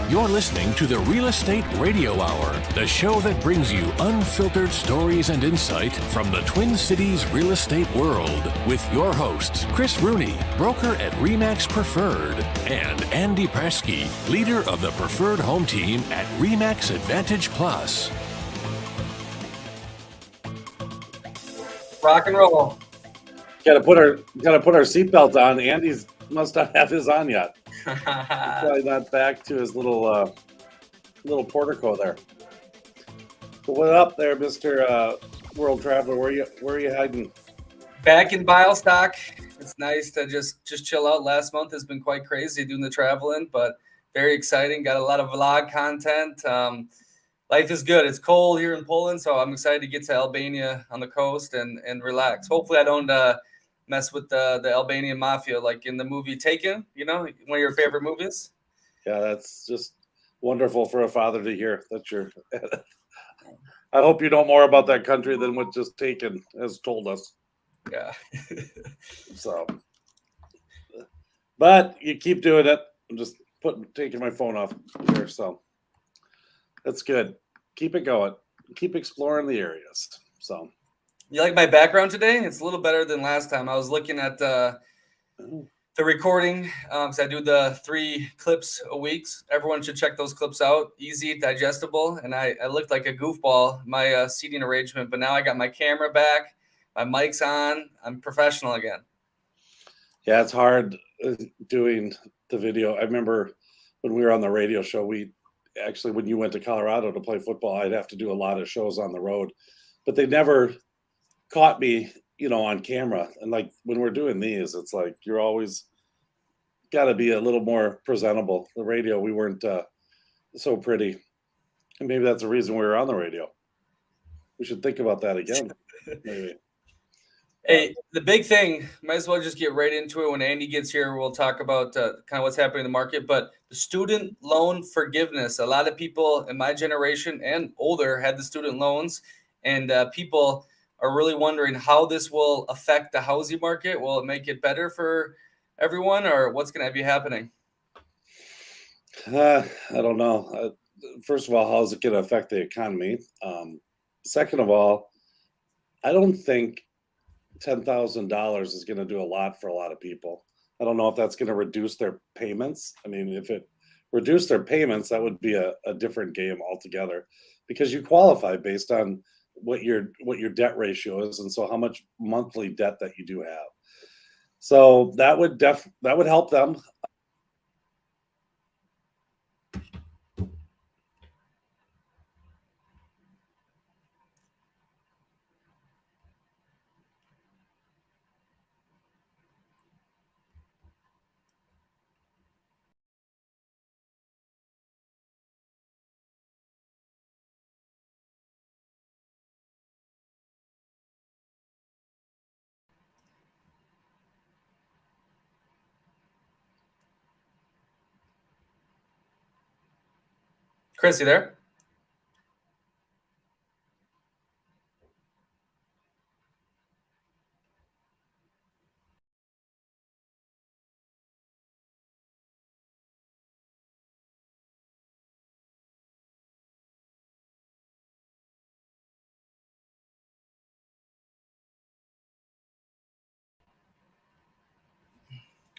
You're listening to the Real Estate Radio Hour, the show that brings you unfiltered stories and insight from the Twin Cities real estate world with your hosts, Chris Rooney, broker at RE/MAX Preferred, and Andy Presky, leader of the Preferred Home Team at RE/MAX Advantage Plus. Rock and roll. Gotta put our seatbelt on. Andy's must not have his on yet. Probably not back to his little portico there. So what up there, Mr. World Traveler? Where are you hiding? Back in Bilestock. It's nice to just chill out. Last month has been quite crazy doing the traveling, but very exciting. Got a lot of vlog content. Life is good. It's cold here in Poland, so I'm excited to get to Albania on the coast and relax. Hopefully I don't mess with the Albanian mafia like in the movie Taken, one of your favorite movies. Yeah, that's just wonderful for a father to hear. That's your I hope you know more about that country than what just Taken has told us. Yeah. So, but you keep doing it. I'm just taking my phone off here, so that's good. Keep it going. Keep exploring the areas. So, you like my background today? It's a little better than last time. I was looking at the recording because I do the 3 clips a week. Everyone should check those clips out. Easy, digestible, and I looked like a goofball, my seating arrangement, but now I got my camera back, my mic's on. I'm professional again. Yeah, it's hard doing the video. I remember when we were on the radio show, when you went to Colorado to play football, I'd have to do a lot of shows on the road, but they never caught me, on camera. And like when we're doing these, it's like you're always got to be a little more presentable. The radio, we weren't so pretty, and maybe that's the reason we were on the radio. We should think about that again. Maybe. Hey, the big thing, might as well just get right into it. When Andy gets here, we'll talk about kind of what's happening in the market. But the student loan forgiveness, a lot of people in my generation and older had the student loans, and people are really wondering how this will affect the housing market. Will it make it better for everyone, or what's going to be happening? I don't know. First of all, how is it going to affect the economy? Second of all, I don't think $10,000 is going to do a lot for a lot of people. I don't know if that's going to reduce their payments. I mean, if it reduced their payments, that would be a different game altogether, because you qualify based on what your debt ratio is, and so how much monthly debt that you do have. So that would help them. Chris, you there?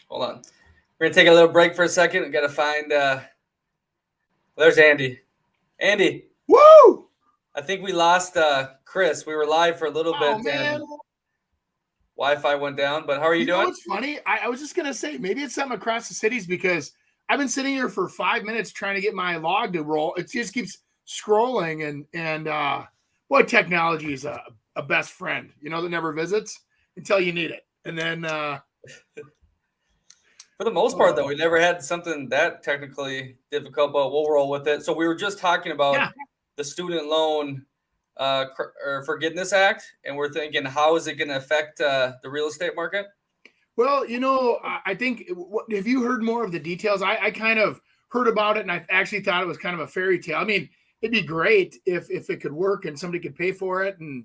Hold on. We're going to take a little break for a second. We got to find there's Andy. Andy. Woo! I think we lost Chris. We were live for a little bit, man. and Wi-Fi went down. But how are you doing? Know what's funny? I was just going to say, maybe it's something across the cities, because I've been sitting here for 5 minutes trying to get my log to roll. It just keeps scrolling, and boy, technology is a best friend, that never visits until you need it. And then for the most part, though, we never had something that technically difficult, but we'll roll with it. So we were just talking about the Student Loan or Forgiveness Act, and we're thinking, how is it going to affect the real estate market? Well, I think, have you heard more of the details? I kind of heard about it, and I actually thought it was kind of a fairy tale. I mean, it'd be great if it could work and somebody could pay for it. And,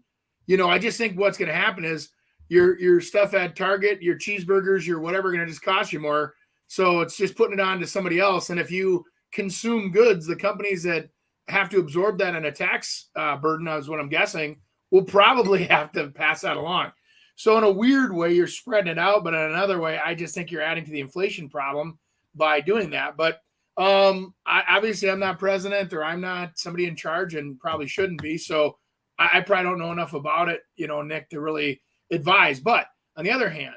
I just think what's going to happen is your stuff at Target, your cheeseburgers, your whatever, going to just cost you more. So it's just putting it on to somebody else. And if you consume goods, the companies that have to absorb that in a tax burden, is what I'm guessing, will probably have to pass that along. So in a weird way, you're spreading it out, but in another way, I just think you're adding to the inflation problem by doing that. But obviously I'm not president, or I'm not somebody in charge, and probably shouldn't be. So I probably don't know enough about it, Nick, to really advise. But on the other hand,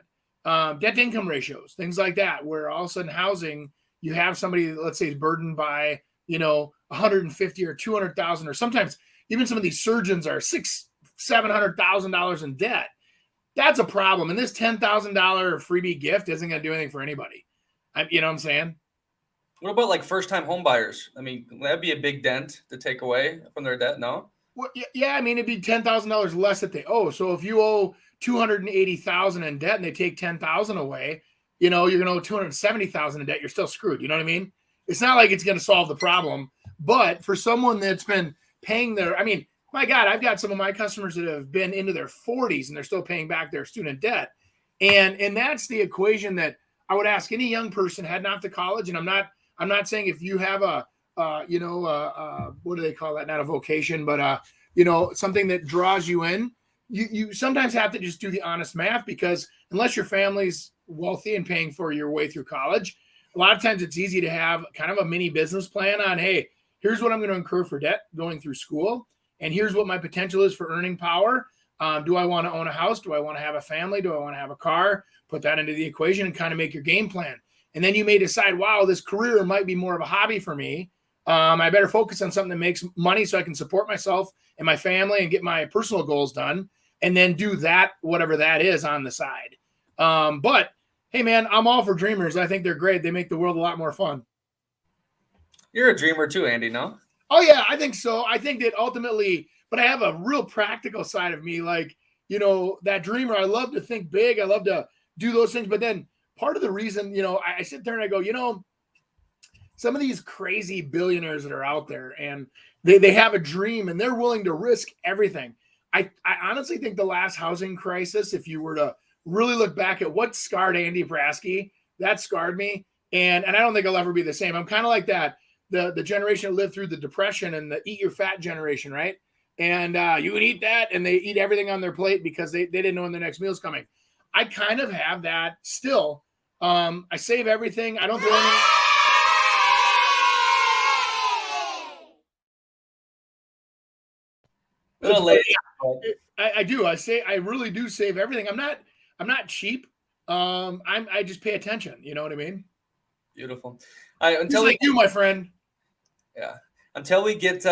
debt to income ratios, things like that, where all of a sudden housing, you have somebody, let's say, is burdened by, 150 or 200,000, or sometimes even some of these surgeons are $700,000 in debt. That's a problem. And this $10,000 freebie gift isn't going to do anything for anybody. You know what I'm saying? What about like first-time home buyers? I mean, that'd be a big dent to take away from their debt, no? Well, yeah, I mean, it'd be $10,000 less that they owe. So if you owe $280,000 in debt and they take $10,000 away, you're going to owe $270,000 in debt. You're still screwed. You know what I mean? It's not like it's going to solve the problem. But for someone that's been paying my God, I've got some of my customers that have been into their 40s and they're still paying back their student debt. And that's the equation that I would ask any young person heading off to college. And I'm not saying if you have what do they call that? Not a vocation, but something that draws you in. You sometimes have to just do the honest math, because unless your family's wealthy and paying for your way through college, a lot of times it's easy to have kind of a mini business plan on, hey, here's what I'm going to incur for debt going through school, and here's what my potential is for earning power. Do I want to own a house? Do I want to have a family? Do I want to have a car? Put that into the equation and kind of make your game plan. And then you may decide, wow, this career might be more of a hobby for me. I better focus on something that makes money so I can support myself and my family and get my personal goals done, and then do that, whatever that is, on the side. But hey, man, I'm all for dreamers. I think they're great. They make the world a lot more fun. You're a dreamer too, Andy, no? Oh, yeah, I think so. I think that ultimately, but I have a real practical side of me. Like, that dreamer, I love to think big. I love to do those things. But then part of the reason, I sit there and I go, some of these crazy billionaires that are out there, and they have a dream and they're willing to risk everything. I honestly think the last housing crisis, if you were to really look back at what scarred Andy Prasky, that scarred me. And I don't think I'll ever be the same. I'm kind of like that, the generation that lived through the Depression and the eat your fat generation, right? And you would eat that, and they eat everything on their plate because they didn't know when their next meal's coming. I kind of have that still. I save everything. I don't do anything. I do. I really do save everything. I'm not cheap. I just pay attention. You know what I mean? Beautiful. Until you, my friend. Yeah. Until we get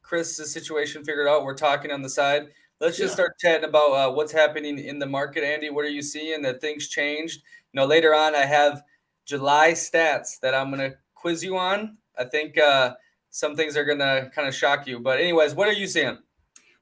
Chris's situation figured out, we're talking on the side. Let's just start chatting about what's happening in the market, Andy. What are you seeing that things changed? Later on, I have July stats that I'm going to quiz you on. I think some things are going to kind of shock you. But anyways, what are you seeing?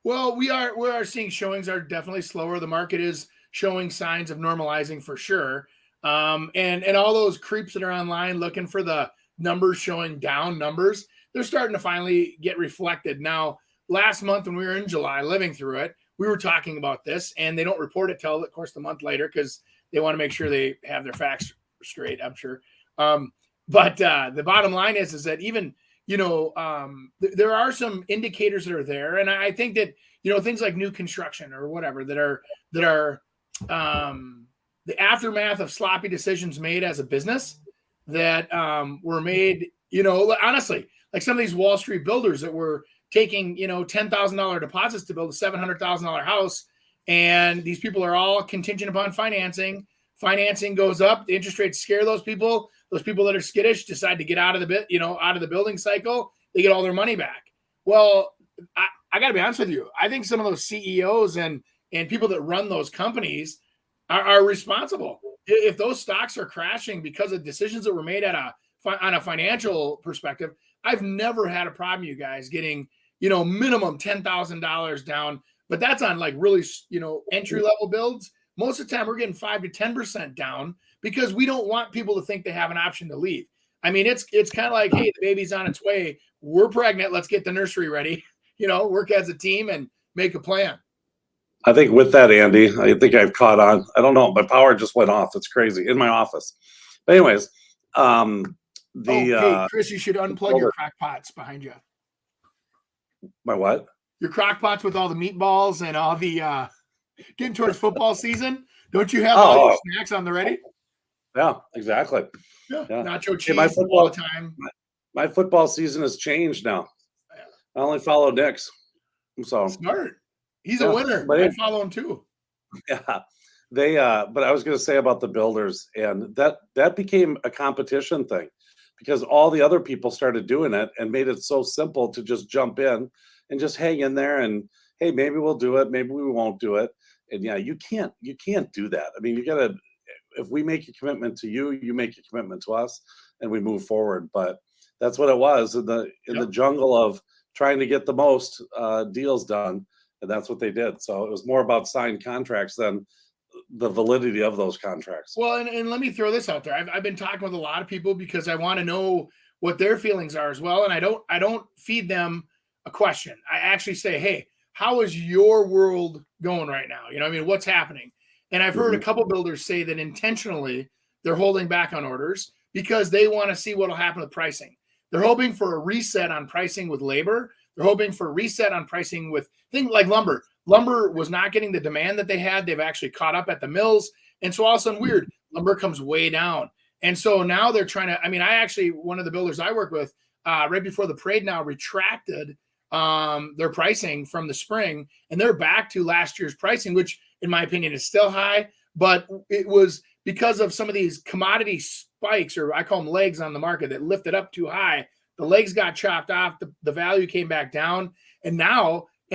Well, we are seeing showings are definitely slower. The market is showing signs of normalizing for sure. And all those creeps that are online looking for the numbers showing down numbers, they're starting to finally get reflected. Now, last month when we were in July living through it, we were talking about this, and they don't report it till, of course, the month later, because they want to make sure they have their facts straight, I'm sure. But the bottom line is that even, there are some indicators that are there. And I think that, things like new construction or whatever that are the aftermath of sloppy decisions made as a business that were made, honestly, like some of these Wall Street builders that were taking, $10,000 deposits to build a $700,000 house. And these people are all contingent upon financing. Financing goes up. The interest rates scare those people. Those people that are skittish decide to get out of the building cycle. They get all their money back. Well, I got to be honest with you. I think some of those CEOs and people that run those companies are responsible. If those stocks are crashing because of decisions that were made on a financial perspective, I've never had a problem, you guys, getting, minimum $10,000 down. But that's on like really, entry level builds. Most of the time we're getting 5 to 10% down because we don't want people to think they have an option to leave. I mean, it's kind of like, hey, the baby's on its way. We're pregnant. Let's get the nursery ready, work as a team and make a plan. I think with that, Andy, I think I've caught on. I don't know. My power just went off. It's crazy in my office. But anyways, The Chris, you should unplug your crock pots behind you. My what? Your crock pots with all the meatballs and all the getting towards football season. Don't you have all your snacks on the ready? Yeah, exactly. Yeah. Nacho cheese all the time. My football season has changed now. I only follow Nick's. So smart. He's a winner. I follow him too. Yeah. But I was going to say about the builders, and that became a competition thing because all the other people started doing it and made it so simple to just jump in and just hang in there and, hey, maybe we'll do it, maybe we won't do it. And yeah, you can't do that. I mean, you got to, if we make a commitment to you, you make a commitment to us and we move forward. But that's what it was in the jungle of trying to get the most deals done. And that's what they did. So it was more about signed contracts than the validity of those contracts. Well, and let me throw this out there. I've been talking with a lot of people because I want to know what their feelings are as well. And I don't feed them a question. I actually say, hey, how is your world going right now? You know, I mean, what's happening? And I've heard a couple builders say that intentionally they're holding back on orders because they want to see what will happen with pricing. They're hoping for a reset on pricing with labor. They're hoping for a reset on pricing with things like lumber. Lumber was not getting the demand that they had. They've actually caught up at the mills. And so all of a sudden, weird, lumber comes way down. And so now they're trying to, I mean, one of the builders I work with, right before the parade now retracted their pricing from the spring, and they're back to last year's pricing, which in my opinion is still high, but it was because of some of these commodity spikes, or I call them legs on the market that lifted up too high. The legs got chopped off, the value came back down, and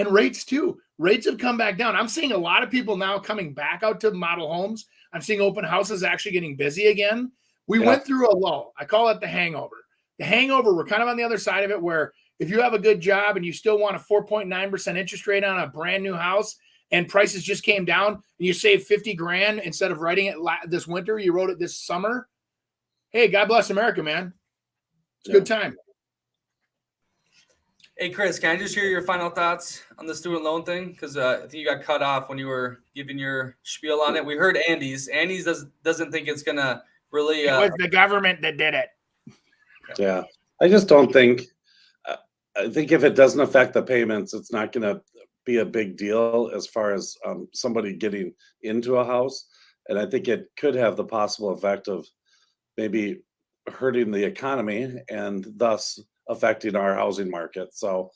rates too. Rates have come back down. I'm seeing a lot of people now coming back out to model homes. I'm seeing open houses actually getting busy again. We went through a lull. I call it the hangover. The hangover, we're kind of on the other side of it, where if you have a good job and you still want a 4.9% interest rate on a brand new house and prices just came down and you save 50 grand instead of writing it this winter, you wrote it this summer. Hey, God bless America, man. It's a good time. Hey, Chris, can I just hear your final thoughts on the student loan thing? Because I think you got cut off when you were giving your spiel on it. We heard Andy's. Andy's doesn't think it's going to really. It was the government that did it. Yeah. I just don't think. I think if it doesn't affect the payments, it's not going to be a big deal as far as somebody getting into a house. And I think it could have the possible effect of maybe hurting the economy and thus affecting our housing market. So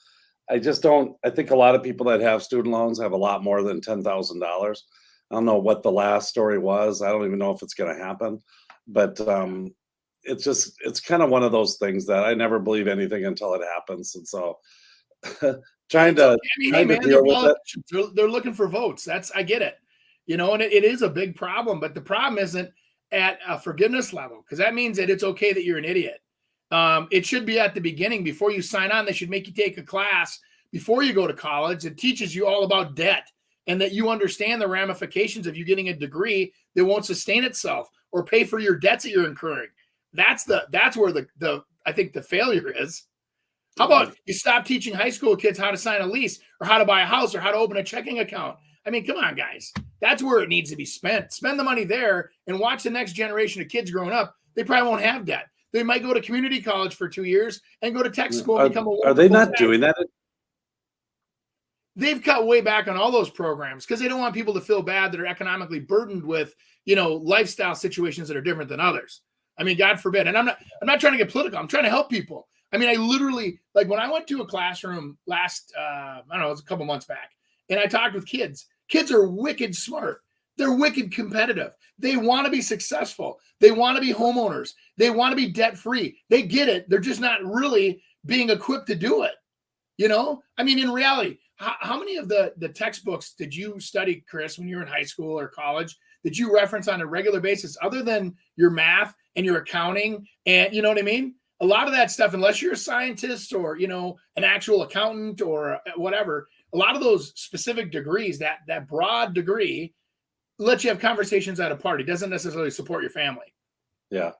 I think a lot of people that have student loans have a lot more than $10,000. I don't know what the last story was. I don't even know if it's going to happen, but it's kind of one of those things that I never believe anything until it happens. And so trying to deal with it. They're looking for votes. I get it, and it is a big problem, but the problem isn't at a forgiveness level, because that means that it's okay that you're an idiot. It should be at the beginning. Before you sign on, they should make you take a class before you go to college that teaches you all about debt and that you understand the ramifications of you getting a degree that won't sustain itself or pay for your debts that you're incurring. That's where the I think the failure is. How about you stop teaching high school kids how to sign a lease or how to buy a house or how to open a checking account? I mean, come on, guys. That's where it needs to be spent. Spend the money there and watch the next generation of kids growing up. They probably won't have debt. They might go to community college for 2 years and go to tech school and become a. Are they not doing that? They've cut way back on all those programs because they don't want people to feel bad that are economically burdened with, lifestyle situations that are different than others. I mean, God forbid. And I'm not trying to get political. I'm trying to help people. I mean, I literally, like when I went to a classroom last, it was a couple months back, and I talked with kids. Kids are wicked smart. They're wicked competitive. They want to be successful. They want to be homeowners. They want to be debt-free. They get it. They're just not really being equipped to do it. I mean, in reality, how many of the textbooks did you study, Chris, when you were in high school or college, that you reference on a regular basis other than your math and your accounting? And you know what I mean? A lot of that stuff, unless you're a scientist or, an actual accountant or whatever, a lot of those specific degrees, that broad degree, let you have conversations at a party. Doesn't necessarily support your family. Yeah.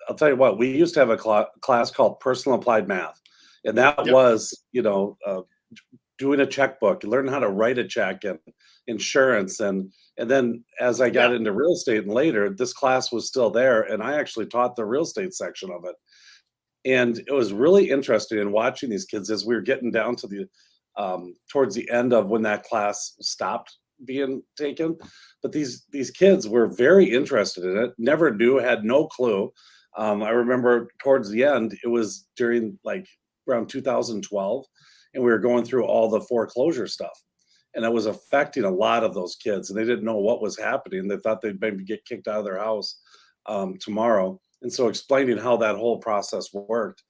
I'll tell you what, we used to have a class called personal applied math. And that was, doing a checkbook, learning how to write a check and insurance. And then as I got into real estate and later, this class was still there. And I actually taught the real estate section of it. And it was really interesting in watching these kids as we were getting down to the towards the end of when that class stopped being taken. But these kids were very interested in it, never knew, had no clue. I remember towards the end, it was during like around 2012, and we were going through all the foreclosure stuff. And it was affecting a lot of those kids, and they didn't know what was happening. They thought they'd maybe get kicked out of their house tomorrow. And so explaining how that whole process worked.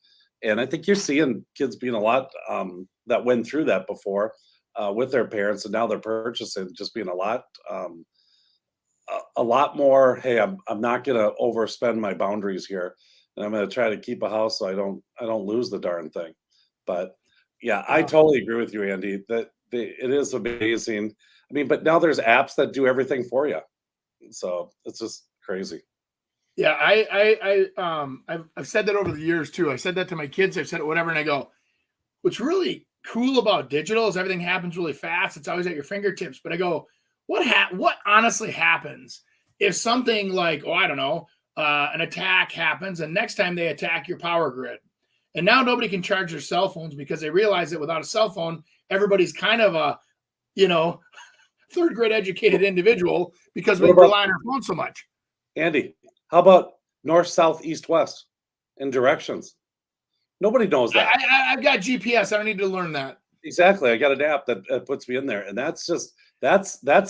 And I think you're seeing kids being a lot that went through that before with their parents, and now they're purchasing, just being a lot more, hey, I'm not going to overspend my boundaries here, and I'm going to try to keep a house so I don't lose the darn thing. But yeah, I totally agree with you, Andy, that it is amazing. I mean, but now there's apps that do everything for you. So it's just crazy. Yeah, I've said that over the years too. I said that to my kids. I've said it whatever, and I go, what's really cool about digital is everything happens really fast. It's always at your fingertips. But I go, what honestly happens if something like, I don't know, an attack happens, and next time they attack your power grid, and now nobody can charge their cell phones because they realize that without a cell phone, everybody's kind of a, third grade educated individual because we rely on our phone so much. Andy, how about north, south, east, west in directions? Nobody knows that. I've got GPS. I don't need to learn that. Exactly. I got an app that puts me in there. And that's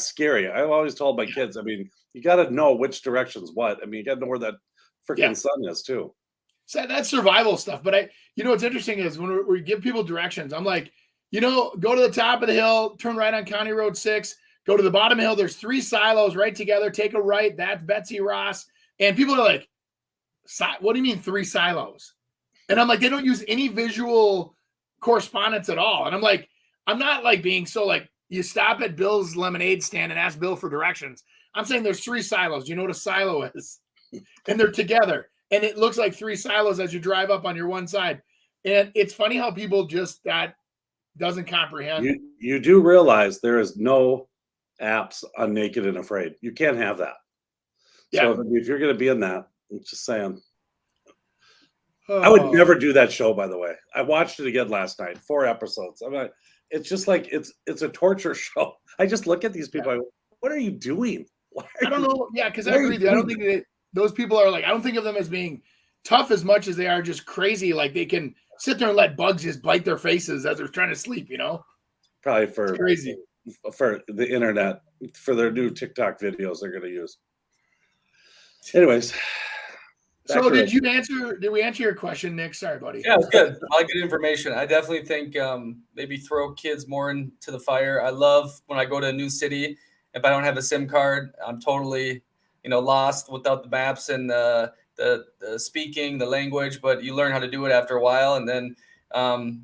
scary. I've always told my kids, I mean, you got to know which direction's what. I mean, you got to know where that freaking sun is too. So that's survival stuff. But what's interesting is when we give people directions, I'm like, go to the top of the hill, turn right on County Road 6, go to the bottom hill. There's 3 silos right together. Take a right. That's Betsy Ross. And people are like, what do you mean 3 silos? And I'm like, they don't use any visual correspondence at all. And I'm like, I'm not like being so like, you stop at Bill's lemonade stand and ask Bill for directions. I'm saying there's 3 silos. Do you know what a silo is? And they're together. And it looks like 3 silos as you drive up on your one side. And it's funny how people just that doesn't comprehend. You do realize there is no apps on Naked and Afraid. You can't have that. Yeah. So if you're going to be in that, I'm just saying. I would never do that show, by the way. I watched it again last night, 4 episodes. I'm like, it's just like it's a torture show. I just look at these people. What are you doing? I don't know. Yeah, because I agree with you. I don't think that those people are like, I don't think of them as being tough as much as they are just crazy. Like they can sit there and let bugs just bite their faces as they're trying to sleep, Probably it's crazy. For the internet, for their new TikTok videos they're going to use. Anyways. So did we answer your question, Nick? Sorry, buddy. Yeah, it was good. A lot of good information. I definitely think maybe throw kids more into the fire. I love when I go to a new city, if I don't have a SIM card, I'm totally, lost without the maps and the speaking, the language, but you learn how to do it after a while. And then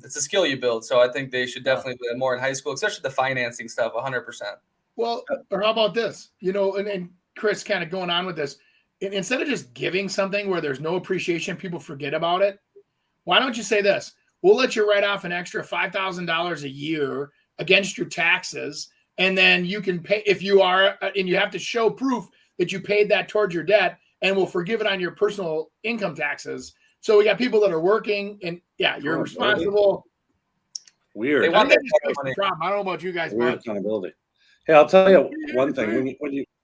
it's a skill you build. So I think they should definitely do that more in high school, especially the financing stuff, 100%. Well, or how about this? And Chris kind of going on with this. Instead of just giving something where there's no appreciation, people forget about it. Why don't you say this? We'll let you write off an extra $5,000 a year against your taxes. And then you can pay if you are, and you have to show proof that you paid that towards your debt, and we'll forgive it on your personal income taxes. So we got people that are working and you're responsible. Weird. I don't know about you guys. Weird accountability. Hey, I'll tell you one thing.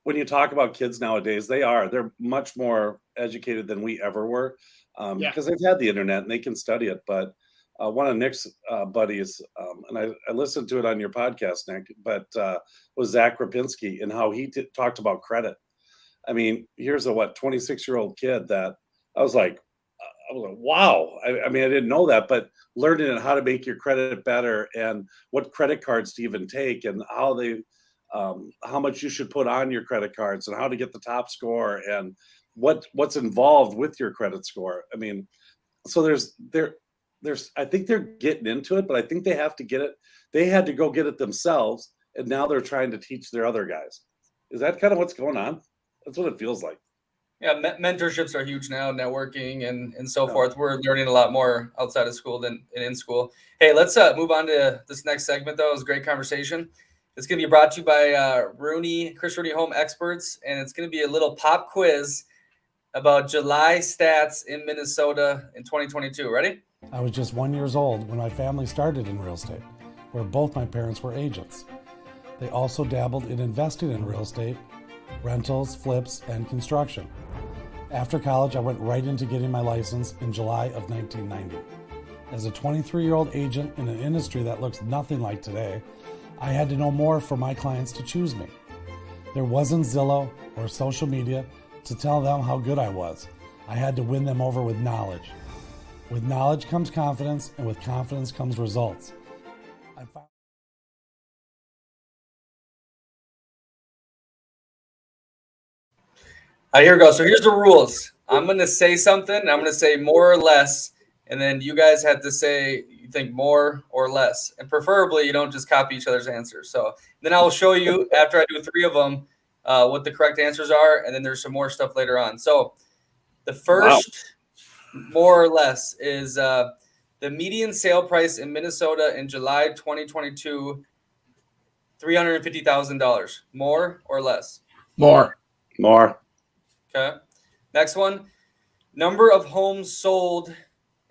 When you talk about kids nowadays, they're much more educated than we ever were because they've had the internet and they can study it. But one of Nick's buddies, and I listened to it on your podcast, Nick, but was Zach Rapinski and how he talked about credit. I mean, here's a 26-year-old kid that I was like, wow. I mean, I didn't know that, but learning how to make your credit better and what credit cards to even take and how much you should put on your credit cards and how to get the top score and what's involved with your credit score. I mean, so there's I think they're getting into it, but I think they have to get it. They had to go get it themselves, and now they're trying to teach their other guys. Is that kind of what's going on? That's what it feels like. Yeah, mentorships are huge now, networking and so forth. We're learning a lot more outside of school than in school. Hey, let's move on to this next segment, though. It was a great conversation. It's going to be brought to you by Chris Rooney Home Experts, and it's going to be a little pop quiz about July stats in Minnesota in 2022. Ready? I was just 1 year old when my family started in real estate, where both my parents were agents. They also dabbled in investing in real estate, rentals, flips, and construction. After college, I went right into getting my license in July of 1990. As a 23-year-old agent in an industry that looks nothing like today, I had to know more for my clients to choose me. There wasn't Zillow or social media to tell them how good I was. I had to win them over with knowledge. With knowledge comes confidence, and with confidence comes results. Here we go. So here's the rules. I'm going to say something. I'm going to say more or less, and then you guys have to say you think more or less. And preferably, you don't just copy each other's answers. So then I will show you after I do 3 of them what the correct answers are, and then there's some more stuff later on. So the first more or less is the median sale price in Minnesota in July 2022, $350,000. More or less? More. Okay. Next one. Number of homes sold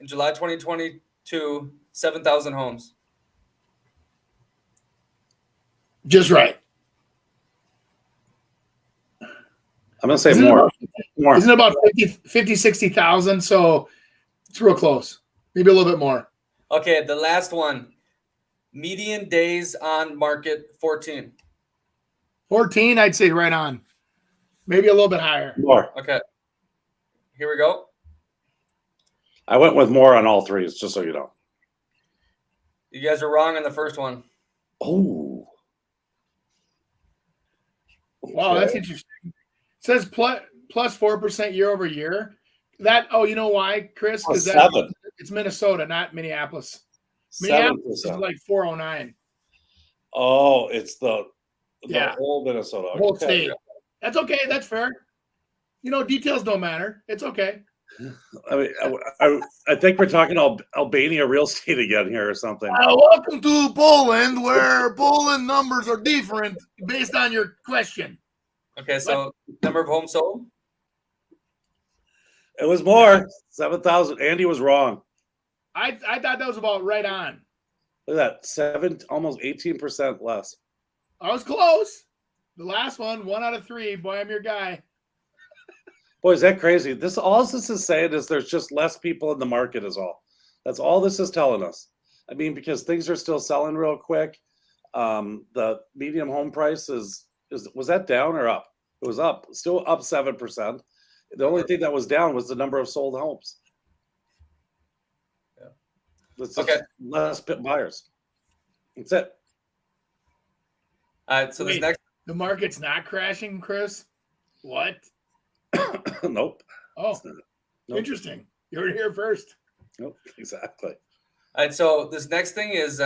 in July 2022, 7,000 homes. Just right. I'm going to say more. Isn't it about 50 60,000? So it's real close. Maybe a little bit more. Okay, the last one. Median days on market, 14. 14, I'd say right on. Maybe a little bit higher. More. Okay. Here we go. I went with more on all 3s, just so you know. You guys are wrong on the first one. Oh. Wow, that's interesting. It says plus 4% year over year. You know why, Chris? Because it's Minnesota, not Minneapolis. 7%. Minneapolis is like 409. Oh, it's the whole Minnesota. The whole state. That's okay. That's fair. Details don't matter. It's okay. I mean, I think we're talking Albania real estate again here or something. Welcome to Poland, where Poland numbers are different based on your question. Okay, so number of homes sold? It was more. 7,000. Andy was wrong. I thought that was about right on. Look at that. Almost 18% less. I was close. The last one, 1 out of 3. Boy, I'm your guy. Boy, is that crazy. All this is saying is there's just less people in the market is all. That's all this is telling us. I mean, because things are still selling real quick. The median home price was that down or up? It was up. Still up 7%. The only thing that was down was the number of sold homes. Yeah. Okay. Less buyers. That's it. All right. So this next. The market's not crashing, Chris? What? Nope. Oh, nope. Interesting. You heard it here first. Nope. Exactly. All right. So this next thing is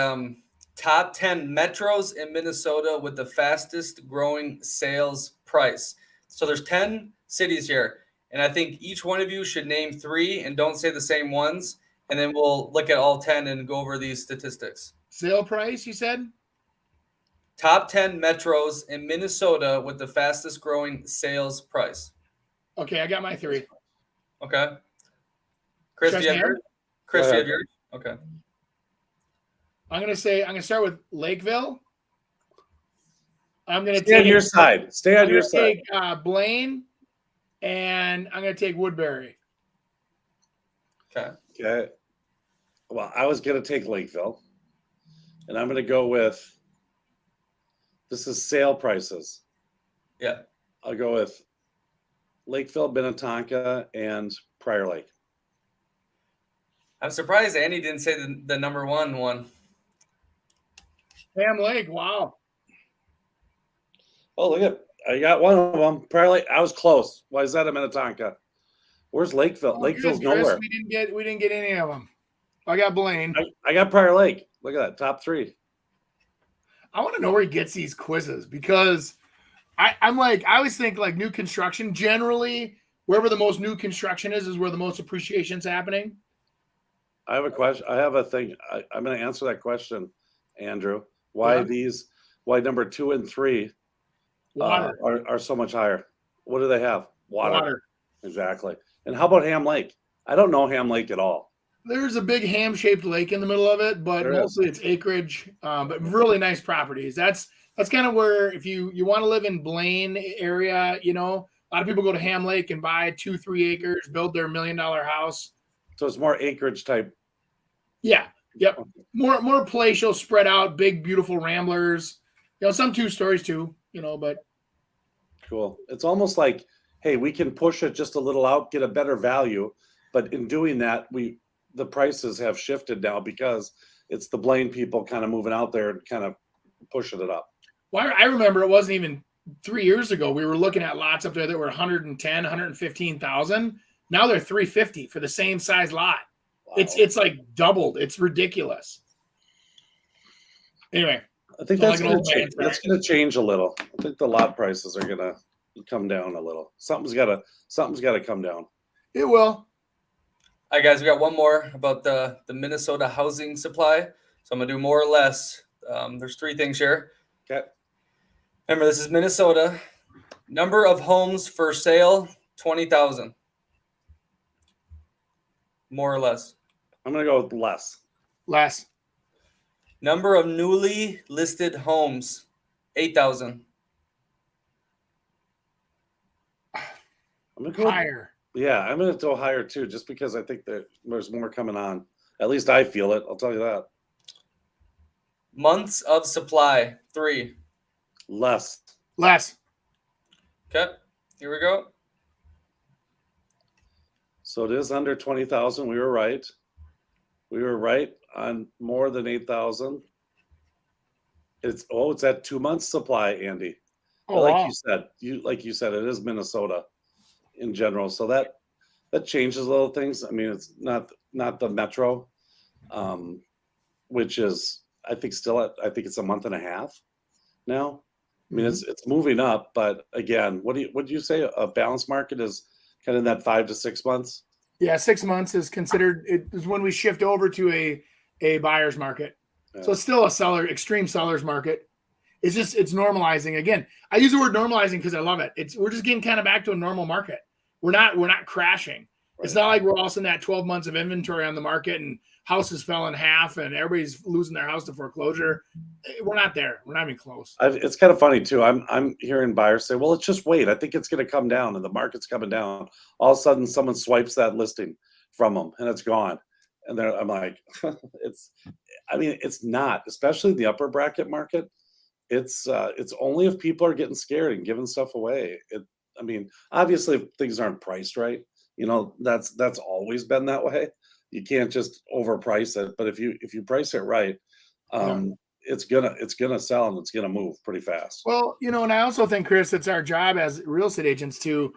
top 10 metros in Minnesota with the fastest growing sales price. So there's 10 cities here. And I think each one of you should name 3 and don't say the same ones. And then we'll look at all 10 and go over these statistics. Sale price, you said? Top 10 metros in Minnesota with the fastest growing sales price. Okay, I got my 3. Okay. Chris, do you have yours? Do you have yours? Okay. I'm gonna start with Lakeville. I'm gonna stay on your side. Stay on your side. Take Blaine, and I'm gonna take Woodbury. Okay. Well, I was gonna take Lakeville, and I'm gonna go with. This is sale prices. Yeah. I'll go with Lakeville, Minnetonka, and Prior Lake. I'm surprised Andy didn't say the number one. Ham Lake, wow. Oh, look at I got one of them. Prior Lake. I was close. Why is that a Minnetonka? Where's Lakeville? Oh, Lakeville's Chris, nowhere. We didn't get any of them. I got Blaine. I got Prior Lake. Look at that, top 3. I want to know where he gets these quizzes because I always think like new construction generally wherever the most new construction is where the most appreciation is happening. I have a question. I have a thing. I'm going to answer that question, Andrew. Why why number 2 and 3 are so much higher? What do they have? Water. Exactly. And how about Ham Lake? I don't know Ham Lake at all. There's a big ham-shaped lake in the middle of it, but mostly it's acreage, but really nice properties. That's kind of where, if you want to live in Blaine area, a lot of people go to Ham Lake and buy 2-3 acres, build their $1 million house. So it's more acreage type. Yeah. Yep. More palatial, spread out, big, beautiful ramblers. Some 2 stories too, but. Cool. It's almost like, hey, we can push it just a little out, get a better value. But in doing that, the prices have shifted now because it's the Blaine people kind of moving out there and kind of pushing it up. Well, I remember it wasn't even 3 years ago. We were looking at lots up there that were 110, 115,000. Now they're 350 for the same size lot. Wow. It's like doubled. It's ridiculous. Anyway, I think that's going to change. That's going to change a little. I think the lot prices are going to come down a little. Something's got to come down. It will. All right, guys, we got one more about the Minnesota housing supply. So I'm going to do more or less. There's 3 things here. Okay. Remember, this is Minnesota. Number of homes for sale, 20,000. More or less. I'm going to go with less. Less. Number of newly listed homes, 8,000. I'm going to go higher. Yeah, I'm going to go higher too, just because I think there's more coming on. At least I feel it. I'll tell you that. Months of supply, 3. Less. Okay, here we go. So it is under 20,000. We were right. We were right on more than 8,000. It's at 2 months supply, Andy. Oh, like wow. you said, it is Minnesota in general. So that changes little things. I mean, it's not the metro, which is I think it's a month and a half now. I mean, it's moving up, but again, what do you say? A balanced market is kind of in that 5 to 6 months. Yeah, 6 months is considered. It is when we shift over to a buyer's market. Yeah. So it's still extreme seller's market. It's normalizing. Again, I use the word normalizing because I love it. We're just getting kind of back to a normal market. We're not crashing. Right. It's not like we're also in that 12 months of inventory on the market and houses fell in half and everybody's losing their house to foreclosure. We're not there. We're not even close. It's kind of funny too. I'm hearing buyers say, well, let's just wait. I think it's going to come down and the market's coming down. All of a sudden someone swipes that listing from them and it's gone. And I'm like, it's not, especially the upper bracket market. It's only if people are getting scared and giving stuff away. Obviously if things aren't priced right, that's always been that way. You can't just overprice it, but if you price it right, it's gonna sell and it's gonna move pretty fast. Well, and I also think, Chris, it's our job as real estate agents to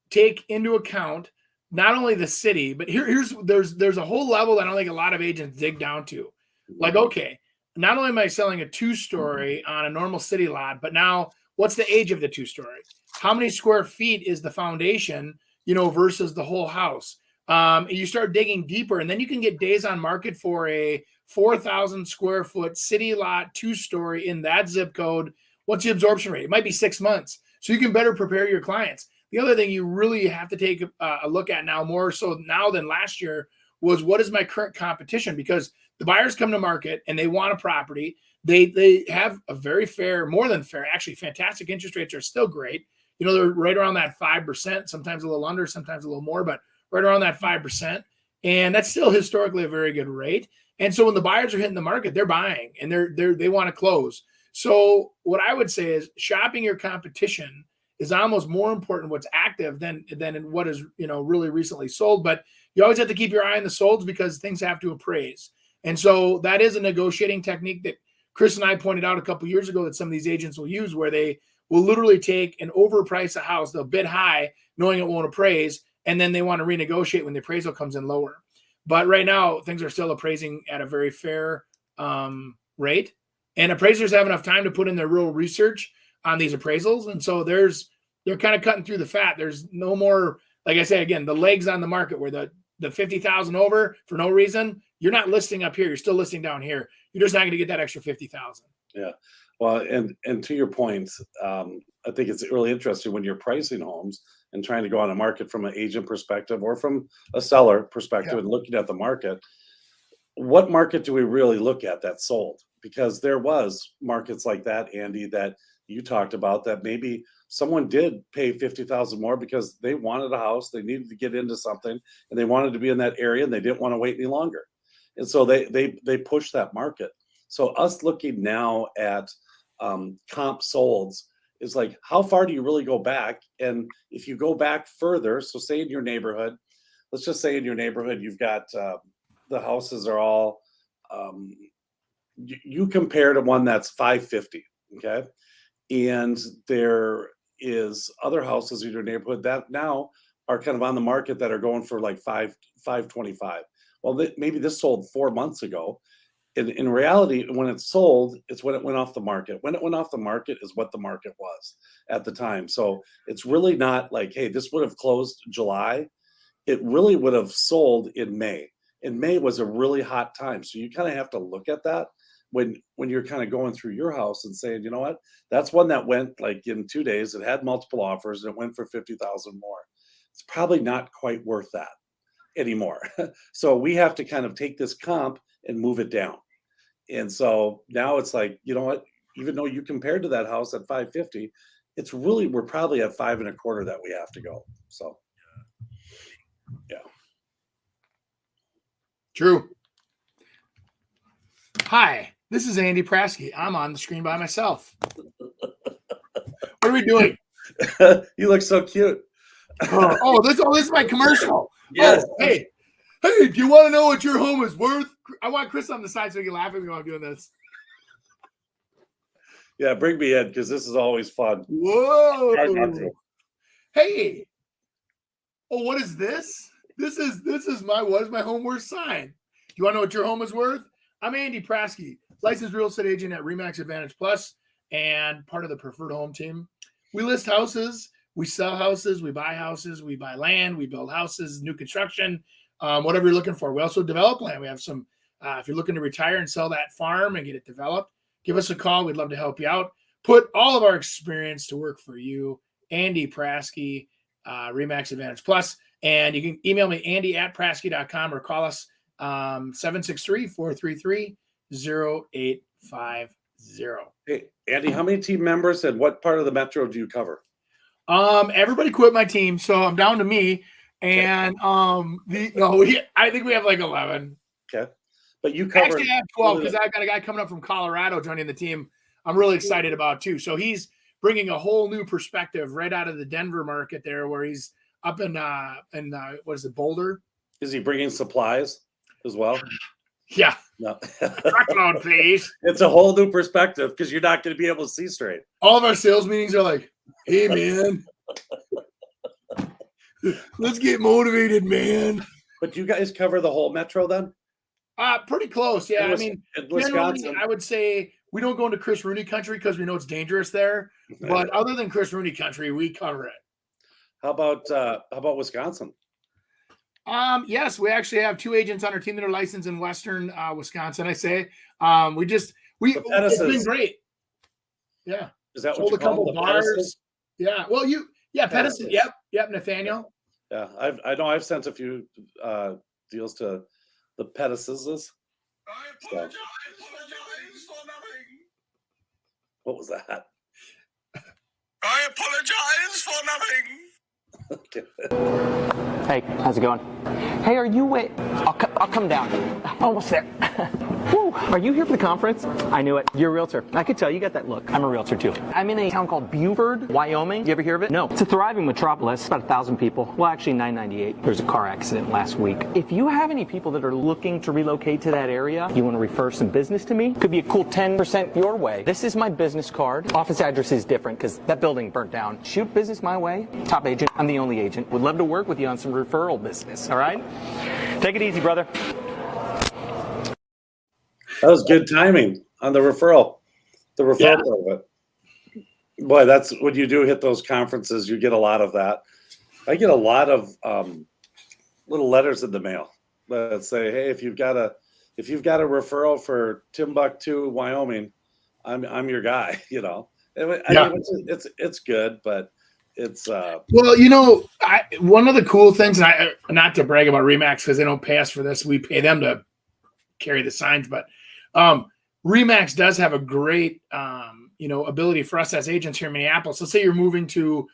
take into account not only the city, but there's a whole level that I don't think a lot of agents dig down to. Like, okay, not only am I selling a 2-story on a normal city lot, but now what's the age of the 2-story? How many square feet is the foundation, versus the whole house? You start digging deeper, and then you can get days on market for a 4,000 square foot city lot, 2-story in that zip code. What's the absorption rate? It might be 6 months. So you can better prepare your clients. The other thing you really have to take a look at now, more so now than last year, was what is my current competition? Because the buyers come to market and they want a property. They have a very fair, more than fair, actually fantastic interest rates are still great. They're right around that 5%, sometimes a little under, sometimes a little more, but right around that 5%. And that's still historically a very good rate. And so when the buyers are hitting the market, they're buying and they want to close. So what I would say is shopping your competition is almost more important what's active than what is, really recently sold. But you always have to keep your eye on the solds because things have to appraise. And so that is a negotiating technique that Chris and I pointed out a couple of years ago that some of these agents will use, where they will literally take and overprice a house. They'll bid high knowing it won't appraise, and then they want to renegotiate when the appraisal comes in lower. But right now, things are still appraising at a very fair rate. And appraisers have enough time to put in their real research on these appraisals. And so there's they're kind of cutting through the fat. There's no more, like I say, again, the legs on the market where the 50,000 over for no reason. You're not listing up here. You're still listing down here. You're just not going to get that extra 50,000. Yeah. Well, and to your point, I think it's really interesting when you're pricing homes and trying to go on a market from an agent perspective or from a seller perspective and looking at the market. What market do we really look at that sold? Because there was markets like that, Andy, that you talked about that maybe someone did pay 50,000 more because they wanted a house, they needed to get into something, and they wanted to be in that area and they didn't want to wait any longer. And so they pushed that market. So us looking now at comp solds is like, how far do you really go back? And if you go back further, so say in your neighborhood, let's just say in your neighborhood, you've got the houses are all, you compare to one that's 550, okay? And there is other houses in your neighborhood that now are kind of on the market that are going for like 525. Well, maybe this sold 4 months ago. In reality, when it's sold, it's when it went off the market. When it went off the market is what the market was at the time. So it's really not like, hey, this would have closed July. It really would have sold in May. And May was a really hot time. So you kind of have to look at that when you're kind of going through your house and saying, you know what, that's one that went like in 2 days. It had multiple offers and it went for 50,000 more. It's probably not quite worth that anymore. So we have to kind of take this comp and move it down. And so now it's like, you know what, even though you compared to that house at 550, it's really, we're probably at 5.25 that we have to go. So, yeah. True. Hi, this is Andy Prasky. I'm on the screen by myself. What are we doing? You look so cute. This is my commercial. Yes. Hey, do you want to know what your home is worth? I want Chris on the side so he can laugh at me while I'm doing this. Yeah, bring me in because this is always fun. Whoa. Hey. Oh, what is this? This is my, what is my home worth sign? Do you want to know what your home is worth? I'm Andy Prasky, licensed real estate agent at RE/MAX Advantage Plus and part of the preferred home team. We list houses, we sell houses, we buy land, we build houses, new construction, whatever you're looking for. We also develop land. We have some, if you're looking to retire and sell that farm and get it developed, give us a call. We'd love to help you out. Put all of our experience to work for you. Andy Prasky, RE/MAX Advantage Plus. And you can email me, andy@prasky.com, or call us 763-433-0850. Hey, Andy, how many team members and what part of the metro do you cover? Everybody quit my team, so I'm down to me. And I think we have like 11. Okay. But you cover. Actually, I have 12 because I've got a guy coming up from Colorado joining the team. I'm really excited about too. So he's bringing a whole new perspective right out of the Denver market there, where he's up in what is it, Boulder? Is he bringing supplies as well? Yeah. No. Truckload, please. It's a whole new perspective because you're not going to be able to see straight. All of our sales meetings are like, hey, man, let's get motivated, man. But you guys cover the whole metro then? Pretty close. Yeah. I mean, Wisconsin, I would say we don't go into Chris Rooney country because we know it's dangerous there. But other than Chris Rooney country, we cover it. How about Wisconsin? Yes, we actually have 2 agents on our team that are licensed in Western Wisconsin. I say, it's been great. Yeah. Is that sold what you a couple call bars? Yeah. Well, Pedicin. Yep. Nathaniel. Yeah, I know I've sent a few deals to the Pedicins. I apologize for nothing. What was that? I apologize for nothing. Hey, how's it going? Hey, are you wait? I'll come down. Almost there. Woo, are you here for the conference? I knew it. You're a realtor. I could tell you got that look. I'm a realtor too. I'm in a town called Buford, Wyoming. You ever hear of it? No. It's a thriving metropolis. About 1,000 people. Well, actually 998. There was a car accident last week. If you have any people that are looking to relocate to that area, you want to refer some business to me, could be a cool 10% your way. This is my business card. Office address is different because that building burnt down. Shoot business my way. Top agent. I'm the only agent. Would love to work with you on some referral business. All right? Take it easy, brother. That was good timing on the referral. The referral of it. Boy, that's when you do hit those conferences, you get a lot of that. I get a lot of little letters in the mail that say, "Hey, if you've got a referral for Timbuktu, Wyoming, I'm your guy." You know, I mean, it's good, but it's well, one of the cool things, and I not to brag about Remax because they don't pay us for this, we pay them to carry the signs, but Remax does have a great ability for us as agents here in Minneapolis. Let's say you're moving to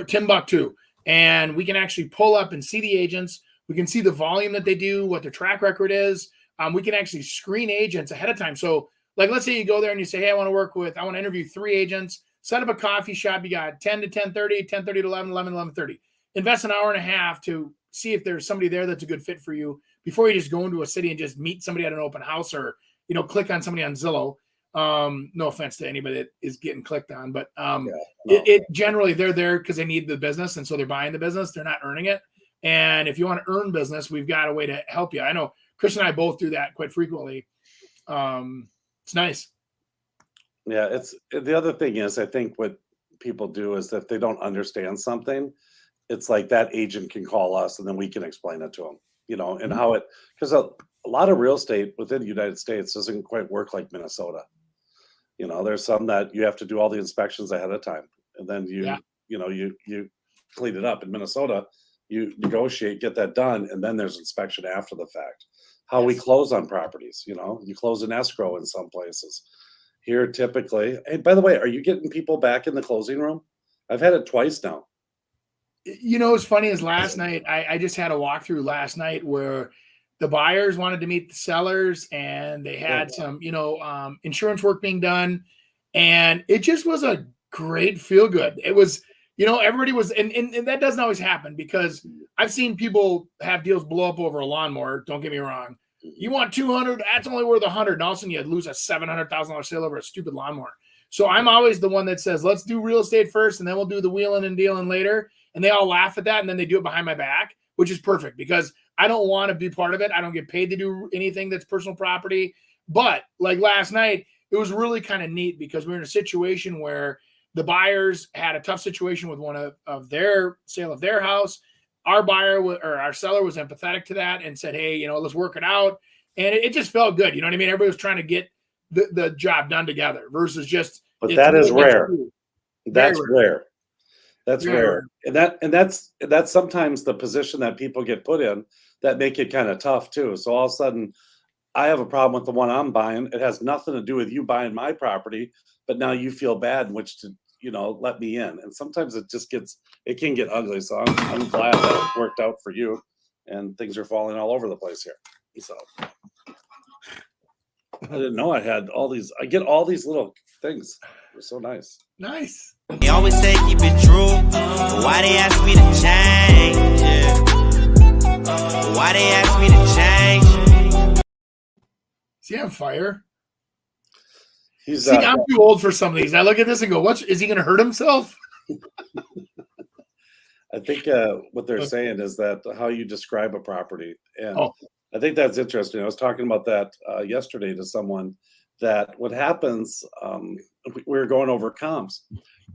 Timbuktu, and we can actually pull up and see the agents. We can see the volume that they do, what their track record is. We can actually screen agents ahead of time. So, like, let's say you go there and you say, "Hey, I want to interview 3 agents. Set up a coffee shop. You got 10 to 10:30, 10:30 to 11, 11 to 11:30. Invest an hour and a half to see if there's somebody there that's a good fit for you before you just go into a city and just meet somebody at an open house or click on somebody on Zillow." No offense to anybody that is getting clicked on, but it generally they're there because they need the business, and so they're buying the business. They're not earning it. And if you want to earn business, we've got a way to help you. I know Chris and I both do that quite frequently. It's nice. Yeah, it's the other thing is I think what people do is that if they don't understand something, it's like that agent can call us and then we can explain it to them, and how it, because a lot of real estate within the United States doesn't quite work like Minnesota. There's some that you have to do all the inspections ahead of time, and then you clean it up. In Minnesota, you negotiate, get that done, and then there's inspection after the fact. How we close on properties, you close an escrow in some places. Here, typically, hey, by the way, are you getting people back in the closing room? I've had it twice now. What's funny is last night, I just had a walkthrough last night where the buyers wanted to meet the sellers and they had some, insurance work being done. And it just was a great feel good. It was, everybody was, and that doesn't always happen because I've seen people have deals blow up over a lawnmower. Don't get me wrong. You want 200, that's only worth 100. And all of a sudden you lose a $700,000 sale over a stupid lawnmower. So I'm always the one that says, let's do real estate first and then we'll do the wheeling and dealing later. And they all laugh at that. And then they do it behind my back, which is perfect because I don't want to be part of it. I don't get paid to do anything that's personal property. But like last night, it was really kind of neat because we were in a situation where the buyers had a tough situation with one of their sale of their house. Our buyer or our seller was empathetic to that and said, "Hey, let's work it out." And it just felt good. You know what I mean? Everybody was trying to get the job done together versus just. But that is rare. That's rare. That's rare. And that's sometimes the position that people get put in that make it kind of tough too. So all of a sudden, I have a problem with the one I'm buying. It has nothing to do with you buying my property, but now you feel bad in which to let me in. And sometimes it can get ugly. So I'm glad that it worked out for you, and things are falling all over the place here. So I didn't know I had all these. I get all these little things. They're so nice. Nice. They always say keep it true. But why they ask me to change? Yeah. Why they ask me to change? Is he on fire? See, I'm too old for some of these. I look at this and go, is he going to hurt himself? I think what they're saying is that how you describe a property. And I think that's interesting. I was talking about that yesterday to someone, that what happens, we were going over comps.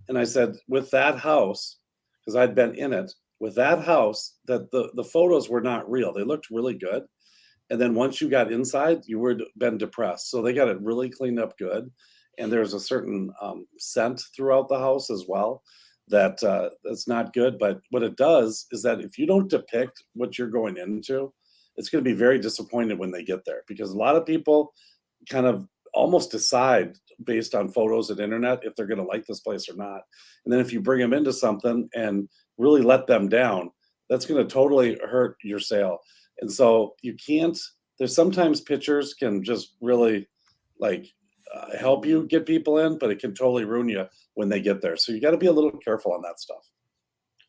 And I said, with that house, because I'd been in it, with that house, that the photos were not real. They looked really good. And then once you got inside, you were been depressed. So they got it really cleaned up good. And there's a certain scent throughout the house as well that's not good. But what it does is that if you don't depict what you're going into, it's going to be very disappointed when they get there, because a lot of people kind of almost decide based on photos and internet if they're going to like this place or not. And then if you bring them into something and really let them down, that's going to totally hurt your sale. And so you can't, there's sometimes pictures can just really help you get people in, but it can totally ruin you when they get there. So you got to be a little careful on that stuff.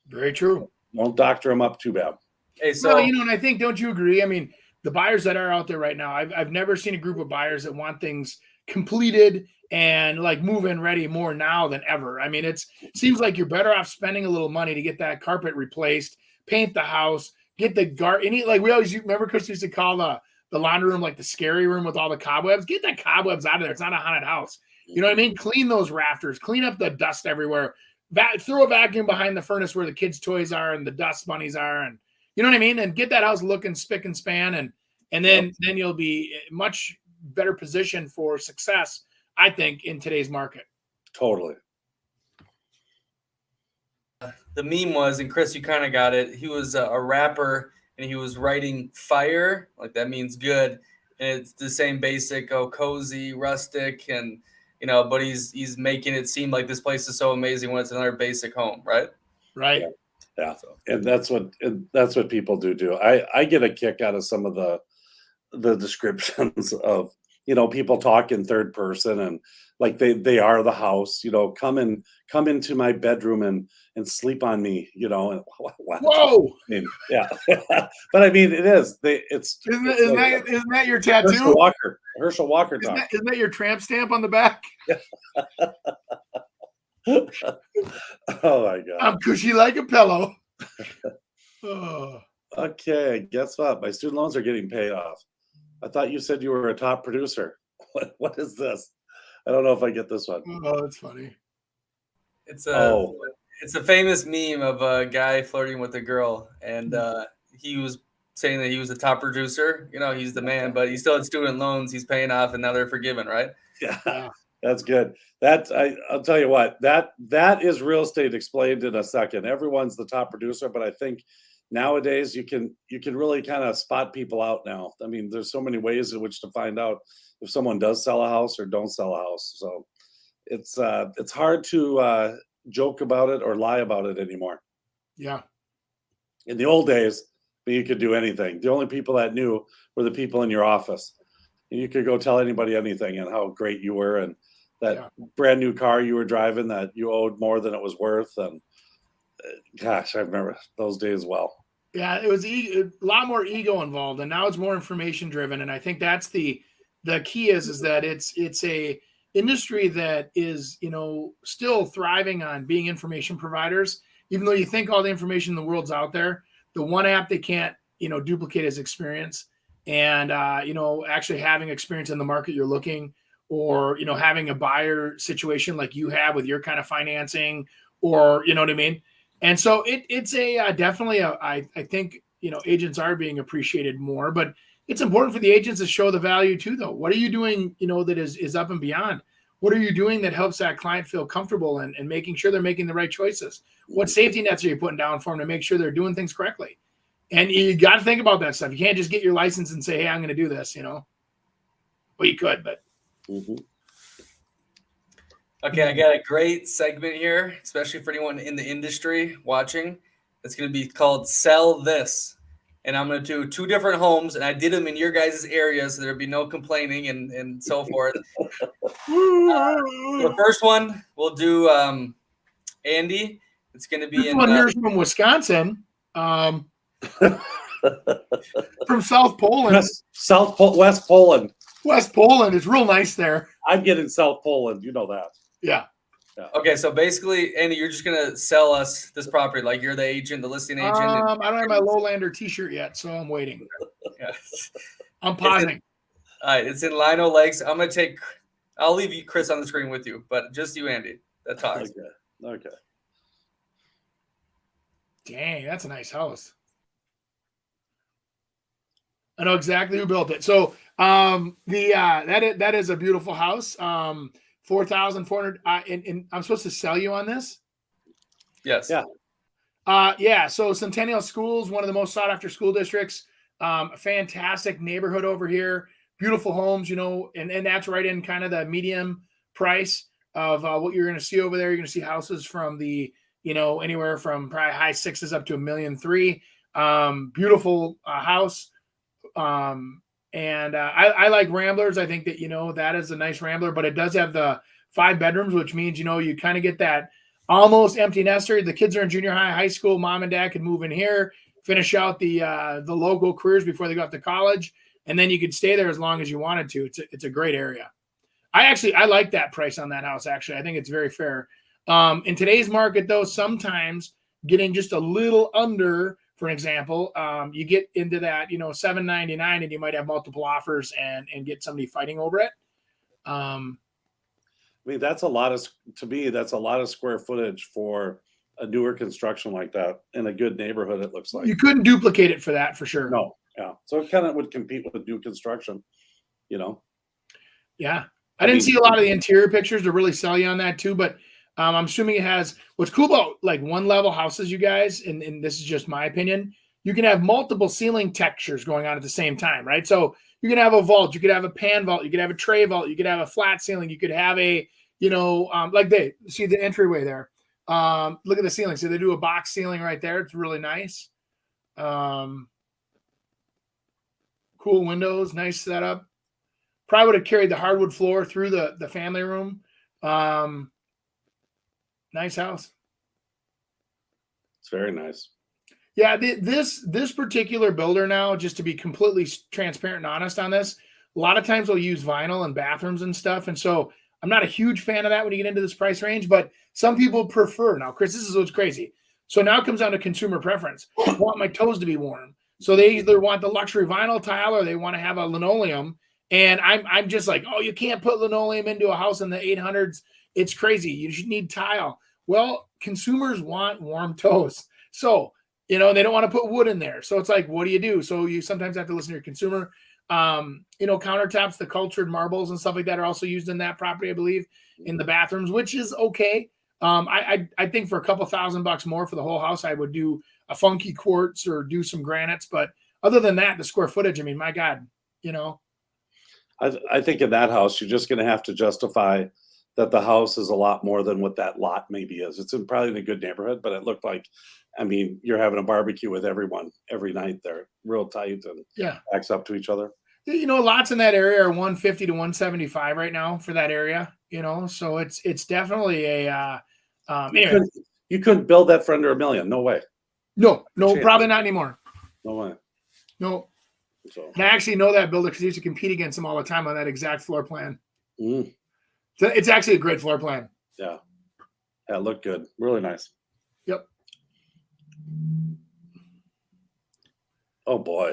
Very true. Won't doctor them up too bad. Hey, so and I think, don't you agree? I mean, the buyers that are out there right now, I've never seen a group of buyers that want things completed and move-in ready more now than ever. I mean, it seems like you're better off spending a little money to get that carpet replaced, paint the house, get the we always remember Chris used to call the laundry room the scary room with all the cobwebs. Get that cobwebs out of there. It's not a haunted house. You know what I mean? Clean those rafters, clean up the dust everywhere. Throw a vacuum behind the furnace where the kids' toys are and the dust bunnies are, and you know what I mean? And get that house looking spick and span, and then you'll be much better positioned for success, I think, in today's market. Totally. The meme was, and Chris, you kind of got it. He was a rapper, and he was writing fire, like that means good, and it's the same basic, cozy, rustic, and but he's making it seem like this place is so amazing when it's another basic home, right? Right. Yeah. And that's what people do. I get a kick out of some of the descriptions of, people talk in third person and like they are the house, come into my bedroom and sleep on me, and what? Whoa. I mean, yeah. But I mean, it is. Isn't that your tattoo? Herschel Walker Isn't talk. that your tramp stamp on the back? Oh my God. I'm cushy like a pillow. Oh. Okay, guess what? My student loans are getting paid off. I thought you said you were a top producer. What is this? I don't know if I get this one. Oh, that's funny. It's a famous meme of a guy flirting with a girl, and he was saying that he was a top producer. He's the man, but he still had student loans he's paying off, and now they're forgiven, right? Yeah, that's good. I'll tell you what, that is real estate explained in a second. Everyone's the top producer, but I think nowadays you can really kind of spot people out now. I mean, there's so many ways in which to find out if someone does sell a house or don't sell a house. So it's hard to joke about it or lie about it anymore. Yeah. In the old days, you could do anything. The only people that knew were the people in your office. And you could go tell anybody anything and how great you were and that brand new car you were driving that you owed more than it was worth. And gosh, I remember those days well. Yeah, it was a lot more ego involved, and now it's more information driven. And I think that's the key is that it's a industry that is still thriving on being information providers. Even though you think all the information in the world's out there, the one app they can't duplicate is experience, and actually having experience in the market you're looking, or having a buyer situation like you have with your kind of financing, or what I mean. And so it's a definitely I think agents are being appreciated more, but it's important for the agents to show the value too, though. What are you doing that is up and beyond? What are you doing that helps that client feel comfortable and making sure they're making the right choices? What safety nets are you putting down for them to make sure they're doing things correctly? And you got to think about that stuff. You can't just get your license and say, hey, I'm going to do this, Well, you could, but. Mm-hmm. Okay, I got a great segment here, especially for anyone in the industry watching. It's going to be called Sell This. And I'm going to do two different homes, and I did them in your guys' area, so there'll be no complaining and so forth. The first one, we'll do Andy. It's going to be this one here's from Wisconsin, from South Poland. West Poland. West Poland is real nice there. I'm getting South Poland. You know that. Yeah. Okay, so basically, Andy, you're just gonna sell us this property, like you're the agent, the listing agent. I don't have my Lowlander T-shirt yet, so I'm waiting. Yes. I'm pausing. All right, it's in Lino Lakes. I'll leave you, Chris, on the screen with you, but just you, Andy, that talks. Okay. Dang, that's a nice house. I know exactly who built it. So that is a beautiful house. 4,400. And I'm supposed to sell you on this? Yes. Yeah. So Centennial Schools, one of the most sought after school districts. Fantastic neighborhood over here. Beautiful homes, and that's right in kind of the medium price of what you're going to see over there. You're going to see houses from the, anywhere from probably high sixes up to $1.3 million. Beautiful house. And I like Ramblers. I think that, that is a nice Rambler, but it does have the 5 bedrooms, which means, you kind of get that almost empty nester. The kids are in junior high school. Mom and dad can move in here, finish out the local careers before they go off to college. And then you could stay there as long as you wanted to. It's a great area. I like that price on that house. Actually, I think it's very fair. In today's market though, sometimes getting just a little under, for example, you get into that, $799 and you might have multiple offers and get somebody fighting over it. I mean, that's a lot of, to me, that's a lot of square footage for a newer construction like that in a good neighborhood, it looks like. You couldn't duplicate it for that, for sure. No, yeah. So it kind of would compete with new construction, you know? Yeah. I didn't see a lot of the interior pictures to really sell you on that too, but I'm assuming it has, what's cool about like one level houses, you guys, and this is just my opinion, you can have multiple ceiling textures going on at the same time, right? So you can have a vault, you could have a pan vault, you could have a tray vault, you could have a flat ceiling, you could have a, like they see the entryway there. Look at the ceiling. So they do a box ceiling right there. It's really nice. Cool windows, nice setup. Probably would have carried the hardwood floor through the family room. Nice house. It's very nice. Yeah, this particular builder now, just to be completely transparent and honest on this, a lot of times they'll use vinyl in bathrooms and stuff. And so I'm not a huge fan of that when you get into this price range, but some people prefer. Now, Chris, this is what's crazy. So now it comes down to consumer preference. I want my toes to be warm. So they either want the luxury vinyl tile or they want to have a linoleum. And I'm just like, oh, you can't put linoleum into a house in the 800s. It's crazy. You should need tile. Well, consumers want warm toes. So, they don't want to put wood in there. So it's like, what do you do? So you sometimes have to listen to your consumer. Countertops, the cultured marbles and stuff like that are also used in that property, I believe, in the bathrooms, which is okay. I think for a couple $1,000 more for the whole house, I would do a funky quartz or do some granites. But other than that, the square footage, I mean, my God, I think in that house, you're just going to have to justify that the house is a lot more than what that lot maybe is. It's probably in a good neighborhood, but it looked like, I mean, you're having a barbecue with everyone every night. They're real tight and backs up to each other. Lots in that area are 150 to 175 right now for that area. So it's definitely a. Anyway. You couldn't build that for under $1 million. No way. No, probably not anymore. No way. No. So. And I actually know that builder because I used to compete against him all the time on that exact floor plan. Mm. So it's actually a great floor plan. Yeah. Yeah, it looked good. Really nice. Yep. Oh boy.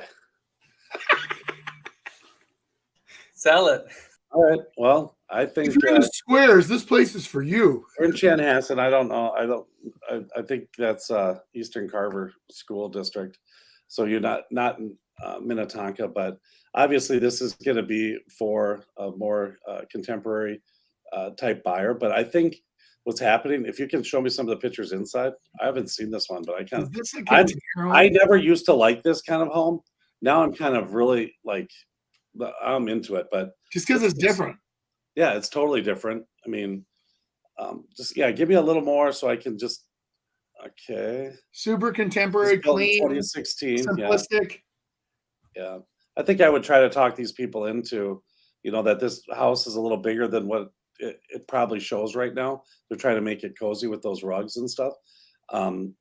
Sell it. All right. Well, I think if you're in the squares, this place is for you. We're in Chanhassen. I don't know. I think that's Eastern Carver School District. So you're not in Minnetonka, but obviously this is going to be for a more contemporary type buyer. But I think what's happening, if you can show me some of the pictures inside, I haven't seen this one, but I never used to like this kind of home. Now I'm kind of really like, I'm into it, but just because it's different. Yeah, it's totally different. I mean, give me a little more so I can just. Okay. Super contemporary, clean, 2016, simplistic. Yeah, I think I would try to talk these people into, that this house is a little bigger than what it probably shows right now. They're trying to make it cozy with those rugs and stuff.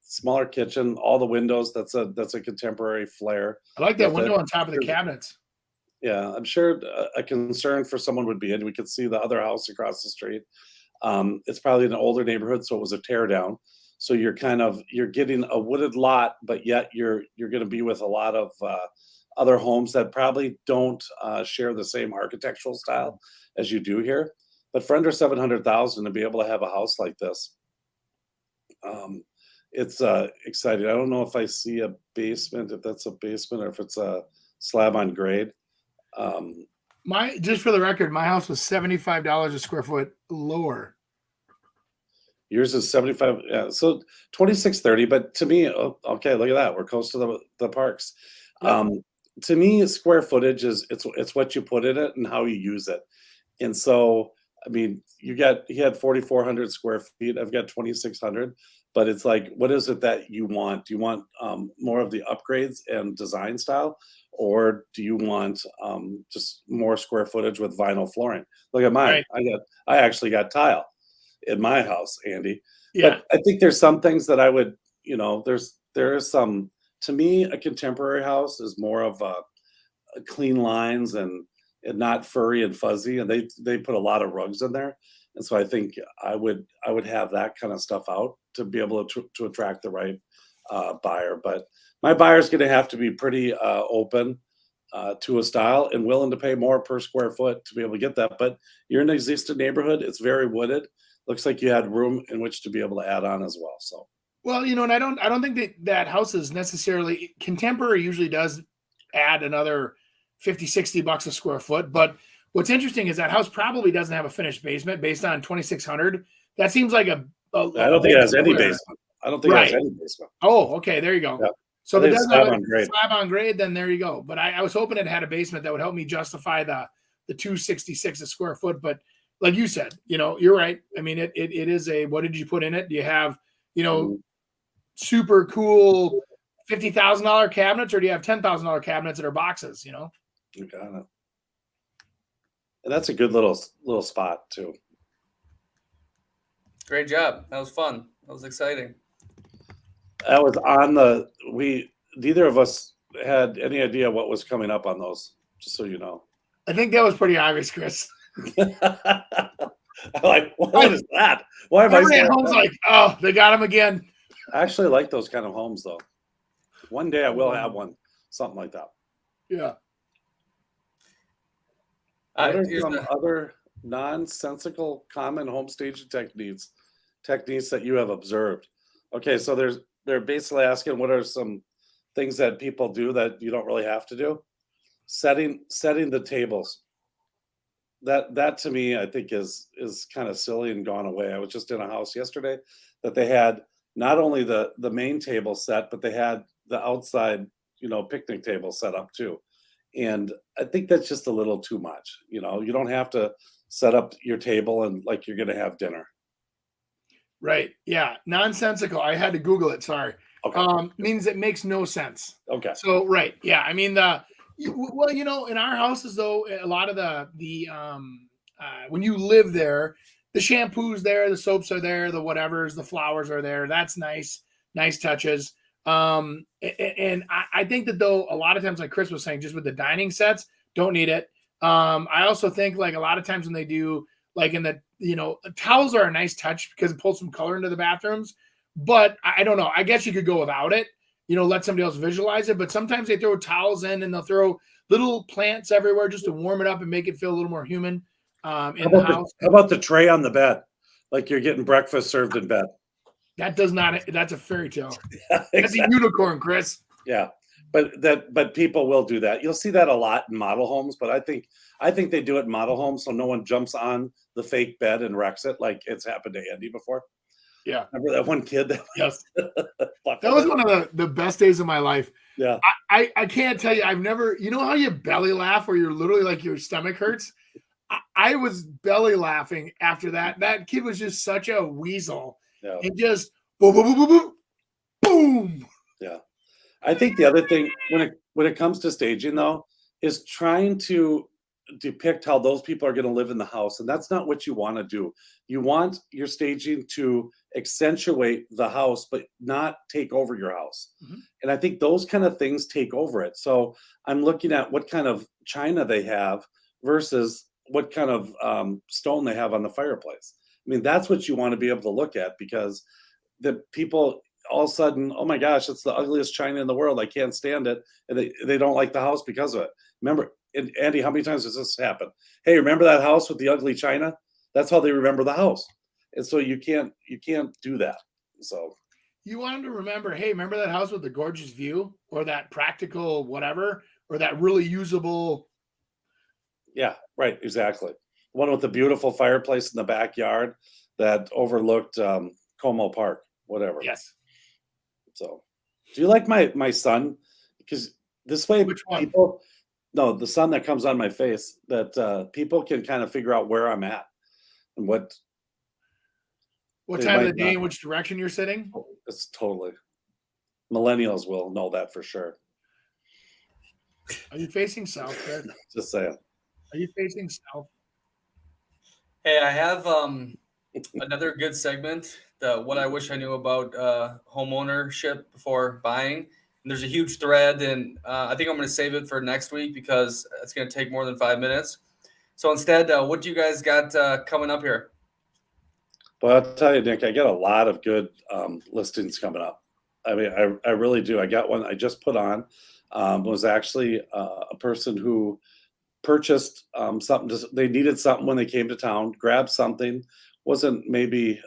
Smaller kitchen, all the windows. That's a contemporary flair. I like that window on top of the cabinets. Yeah, I'm sure a concern for someone would be, and we could see the other house across the street. It's probably an older neighborhood, so it was a tear down. So you're getting a wooded lot, but yet you're going to be with a lot of other homes that probably don't share the same architectural style as you do here. But for under $700,000 to be able to have a house like this, it's exciting. I don't know if I see a basement, if that's a basement or if it's a slab on grade. Just for the record, my house was $75 a square foot lower. Yours is 75. Yeah, so 2630. But to me, okay, look at that. We're close to the parks. Yep. To me, square footage it's what you put in it and how you use it. And so, I mean, he had 4,400 square feet. I've got 2,600. But it's like, what is it that you want? Do you want more of the upgrades and design style? Or do you want just more square footage with vinyl flooring? Look at mine. Right. I actually got tile in my house, Andy. Yeah. But I think there's some things that I would, there is some, to me, a contemporary house is more of a clean lines and not furry and fuzzy. And they put a lot of rugs in there. And so I think I would have that kind of stuff out to be able to attract the right buyer. But my buyer's going to have to be pretty open. to a style and willing to pay more per square foot to be able to get that. But you're in an existing neighborhood. It's very wooded. Looks like you had room in which to be able to add on as well. So, Well, and I don't think that house is necessarily contemporary. Usually does add another 50, $60 a square foot. But what's interesting is that house probably doesn't have a finished basement based on 2,600. That seems like a I don't think it has any basement. I don't think it has any basement. Oh, okay. There you go. Yeah. So if it doesn't have slab a on grade. slab on grade, then there you go. But I was hoping it had a basement that would help me justify the 266 a square foot. But like you said, you're right. I mean, it is a, what did you put in it? Do you have, super cool $50,000 cabinets, or do you have $10,000 cabinets that are boxes? You got it. And that's a good little spot too. Great job. That was fun. That was exciting. That was on neither of us had any idea what was coming up on those, just so you know. I think that was pretty obvious, Chris. Like, what is that? Why have I Everybody at home's like, oh, they got him again. I actually like those kind of homes though. One day I will have one, something like that. Yeah. What are some other nonsensical common home staging techniques that you have observed? Okay, so they're basically asking what are some things that people do that you don't really have to do. Setting the tables. That to me, I think is kind of silly and gone away. I was just in a house yesterday that they had not only the main table set, but they had the outside, picnic table set up too. And I think that's just a little too much. You don't have to set up your table and like you're going to have dinner. Right. Yeah. Nonsensical. I had to Google it. Sorry. Okay. Means it makes no sense. Okay. So, right. Yeah. I mean, in our houses though, a lot of the when you live there, the shampoos there, the soaps are there, the whatevers, the flowers are there. That's nice touches. And I think that though, a lot of times, like Chris was saying, just with the dining sets, don't need it. I also think like a lot of times when they do like in the, towels are a nice touch because it pulls some color into the bathrooms, but I don't know. I guess you could go without it, let somebody else visualize it. But sometimes they throw towels in and they'll throw little plants everywhere just to warm it up and make it feel a little more human in the house. How about the tray on the bed? Like you're getting breakfast served in bed. That does not, that's a fairy tale. Yeah, That's a unicorn, Chris. Yeah. But people will do that. You'll see that a lot in model homes, but I think they do it in model homes so no one jumps on the fake bed and wrecks it like it's happened to Andy before. Yeah. Remember that one kid? Yes. That was one of the best days of my life. Yeah. I can't tell you, I've never, how you belly laugh where you're literally like your stomach hurts? I was belly laughing after that. That kid was just such a weasel. Yeah. And just boom, boom, boom, boom, boom, boom. Yeah. I think the other thing when it comes to staging though is trying to depict how those people are going to live in the house, and that's not what you want to do. You want your staging to accentuate the house but not take over your house. Mm-hmm. And I think those kind of things take over it. So I'm looking at what kind of china they have versus what kind of stone they have on the fireplace. I mean, that's what you want to be able to look at, because the people all of a sudden, oh my gosh, it's the ugliest china in the world, I can't stand it, and they don't like the house because of it. Remember, and Andy, how many times does this happen? Hey, remember that house with the ugly china? That's how they remember the house. And so you can't do that. So you want them to remember, hey, remember that house with the gorgeous view, or that practical whatever, or that really usable. Yeah, right, exactly. One with the beautiful fireplace in the backyard that overlooked Como Park, whatever. Yes. So, do you like my sun? Because this way, which one? No, the sun that comes on my face, that people can kind of figure out where I'm at and what time of the day and which direction you're sitting. It's totally. Millennials will know that for sure. Are you facing south, Chris? Just saying. Are you facing south? Hey, I have another good segment, what I wish I knew about homeownership before buying. And there's a huge thread, and I think I'm going to save it for next week because it's going to take more than 5 minutes. So instead, what do you guys got coming up here? Well, I'll tell you, Nick, I got a lot of good listings coming up. I mean, I really do. I got one I just put on was actually a person who purchased something. They needed something when they came to town, grabbed something, wasn't maybe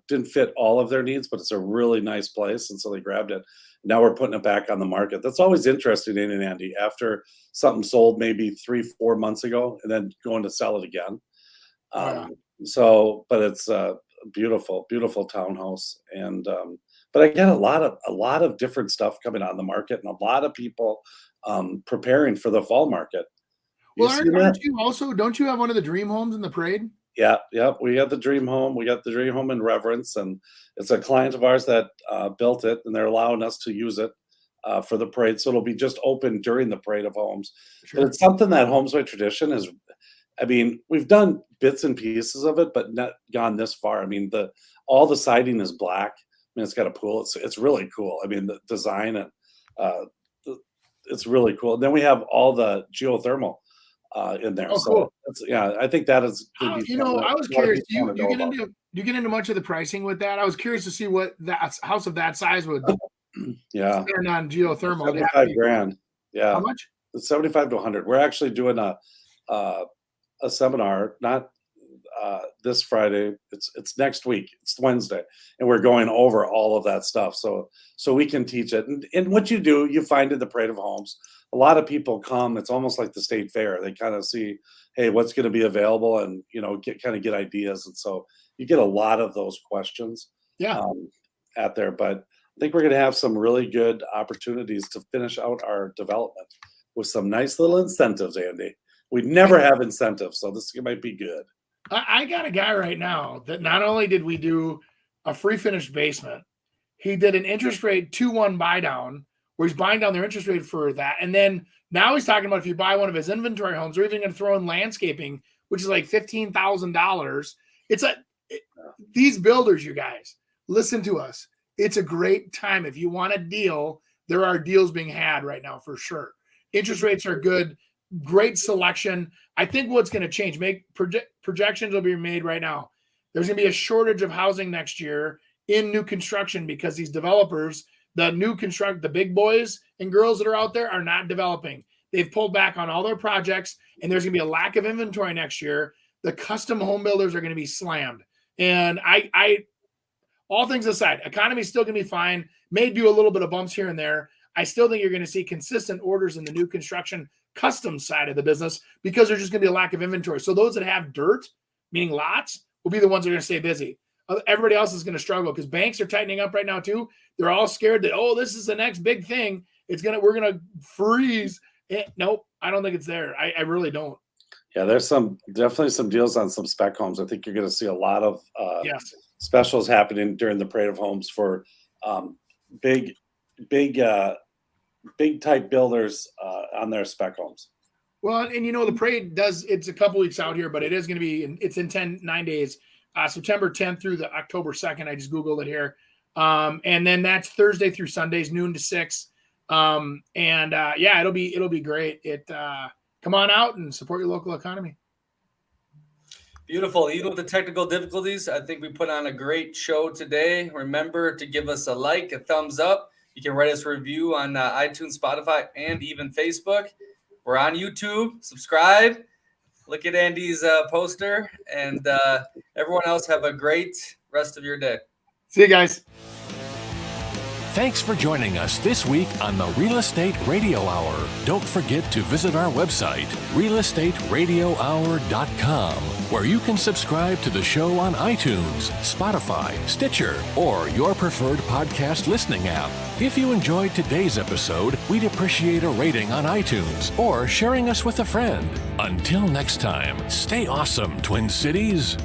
didn't fit all of their needs, but it's a really nice place, and so they grabbed it. Now we're putting it back on the market. That's always interesting, ain't it, Andy? After something sold maybe 3-4 months ago, and then going to sell it again. So, but it's a beautiful, beautiful townhouse, and but I get a lot of different stuff coming on the market, and a lot of people preparing for the fall market. Well, aren't you also? Don't you have one of the dream homes in the parade? Yeah, we got the dream home. We got the dream home in Reverence, and it's a client of ours that built it, and they're allowing us to use it for the parade. So it'll be just open during the parade of homes. Sure. But it's something that Homes by Tradition is. I mean, we've done bits and pieces of it, but not gone this far. I mean, all the siding is black. I mean, it's got a pool. It's really cool. I mean, the design and it's really cool. And then we have all the geothermal in there. Oh, so cool. I think that is. I was curious. Do you get into much of the pricing with that? I was curious to see what that house of that size would. Spend on geothermal. $75,000. Yeah. How much? It's 75 to 100. We're actually doing a seminar, not this Friday. It's next week. It's Wednesday, and we're going over all of that stuff. So we can teach it. And what you do, you find in the Parade of Homes, a lot of people come. It's almost like the state fair. They kind of see, hey, what's going to be available, and get ideas. And so you get a lot of those questions. Out there. But I think we're going to have some really good opportunities to finish out our development with some nice little incentives, Andy. We never have incentives, so this might be good. I got a guy right now that not only did we do a free finished basement, he did an interest rate 2-1 buy down where he's buying down their interest rate for that. And then now he's talking about if you buy one of his inventory homes, they're even going to throw in landscaping, which is like $15,000. It's these builders, you guys, listen to us. It's a great time. If you want a deal, there are deals being had right now for sure. Interest rates are good. Great selection. I think what's going to change, projections will be made right now. There's going to be a shortage of housing next year in new construction because these developers, the big boys and girls that are out there are not developing. They've pulled back on all their projects, and there's going to be a lack of inventory next year. The custom home builders are going to be slammed. And I all things aside, economy's still going to be fine. May do a little bit of bumps here and there. I still think you're going to see consistent orders in the new construction custom side of the business because there's just going to be a lack of inventory. So those that have dirt, meaning lots, will be the ones that are going to stay busy. Everybody else is going to struggle because banks are tightening up right now too. They're all scared that, this is the next big thing. We're going to freeze. Nope, I don't think it's there. I really don't. Yeah, there's definitely some deals on some spec homes. I think you're going to see a lot of specials happening during the Parade of Homes for big type builders on their spec homes. Well, and the parade it's a couple weeks out here, but it is going to be, it's in 9 days, September 10th through the October 2nd. I just Googled it here. And then that's Thursday through Sundays, noon to 6. It'll be great. Come on out and support your local economy. Beautiful. Even with the technical difficulties, I think we put on a great show today. Remember to give us a like, a thumbs up. You can write us a review on iTunes, Spotify, and even Facebook. We're on YouTube. Subscribe. Look at Andy's poster. And everyone else, have a great rest of your day. See you guys. Thanks for joining us this week on the Real Estate Radio Hour. Don't forget to visit our website, realestateradiohour.com, where you can subscribe to the show on iTunes, Spotify, Stitcher, or your preferred podcast listening app. If you enjoyed today's episode, we'd appreciate a rating on iTunes or sharing us with a friend. Until next time, stay awesome, Twin Cities.